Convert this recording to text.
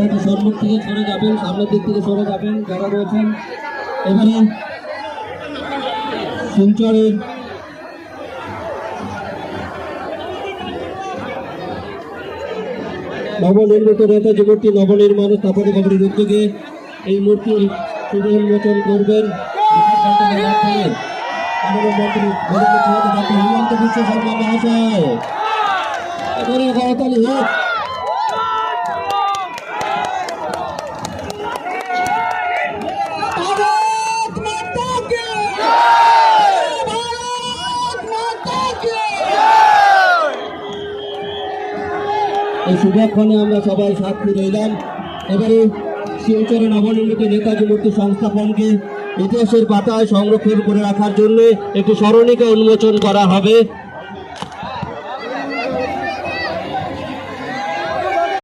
একটু সম্মুখ থেকে সরে যাবেন, সামনের দিক থেকে সরে যাবেন যারা রয়েছেন। এবারে শিলচরের নবনির্মিত নেতাজি মূর্তি নবনির্মাণ স্থাপনা কমিটির উদ্যোগে এই মূর্তির শুভ উন্মোচন করবেন মন্ত্রী হিমন্ত বিশ্ব শর্মা মহাশয়। এবারে করতালি হোক। এই শুভক্ষণে আমরা সবাই সাক্ষী রইলাম। এবারে শিলচরে নবনির্মিত নেতাজি মূর্তি সংস্থাপনকে ইতিহাসের পাতায় সংরক্ষণ করে রাখার জন্য একটি স্মরণিকা উন্মোচন করা হবে।